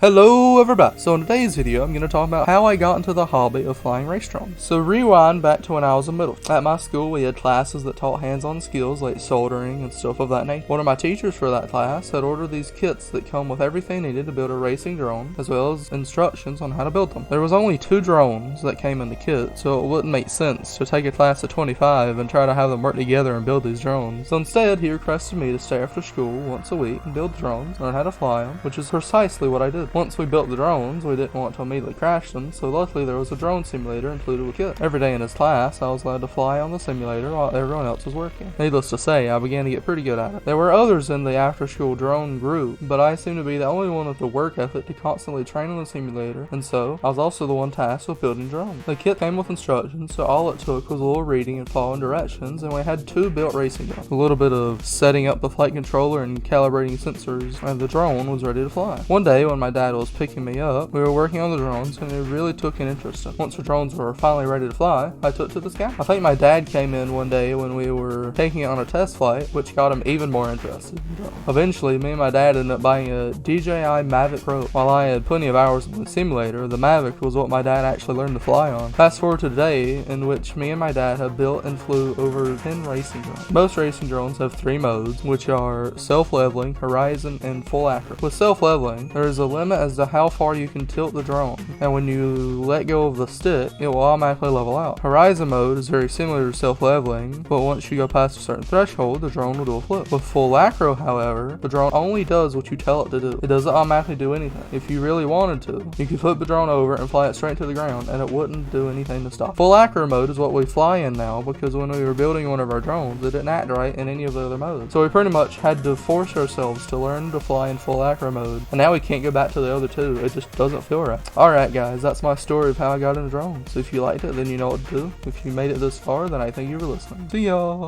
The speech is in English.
Hello everybody! So in today's video, I'm going to talk about how I got into the hobby of flying race drones. So rewind back to when I was in middle. At my school, we had classes that taught hands-on skills like soldering and stuff of that nature. One of my teachers for that class had ordered these kits that come with everything needed to build a racing drone, as well as instructions on how to build them. There was only 2 drones that came in the kit, so it wouldn't make sense to take a class of 25 and try to have them work together and build these drones. So instead, he requested me to stay after school once a week and build drones, learn how to fly them, which is precisely what I did. Once we built the drones, we didn't want to immediately crash them, so luckily there was a drone simulator included with the kit. Every day in his class, I was allowed to fly on the simulator while everyone else was working. Needless to say, I began to get pretty good at it. There were others in the after-school drone group, but I seemed to be the only one with the work ethic to constantly train on the simulator, and so I was also the one tasked with building drones. The kit came with instructions, so all it took was a little reading and following directions, and we had 2 built racing drones. A little bit of setting up the flight controller and calibrating sensors, and the drone was ready to fly. One day when my dad was picking me up, we were working on the drones and it really took an interest in. Once the drones were finally ready to fly, I took to the sky. I think my dad came in one day when we were taking it on a test flight, which got him even more interested in drones. Eventually, me and my dad ended up buying a DJI Mavic Pro. While I had plenty of hours in the simulator, the Mavic was what my dad actually learned to fly on. Fast forward to today, in which me and my dad have built and flew over 10 racing drones. Most racing drones have 3 modes, which are self-leveling, horizon, and full acro. With self-leveling, there is a limit as to how far you can tilt the drone, and when you let go of the stick, it will automatically level out. Horizon mode is very similar to self-leveling, but once you go past a certain threshold, the drone will do a flip. With full acro, however, the drone only does what you tell it to do. It doesn't automatically do anything. If you really wanted to, you could flip the drone over and fly it straight to the ground, and it wouldn't do anything to stop. Full acro mode is what we fly in now, because when we were building one of our drones, it didn't act right in any of the other modes. So we pretty much had to force ourselves to learn to fly in full acro mode, and now we can't go back to the other 2. It just doesn't feel right. Alright guys, that's my story of how I got into drones. If you liked it, then you know what to do. If you made it this far, then I thank you for listening. See y'all!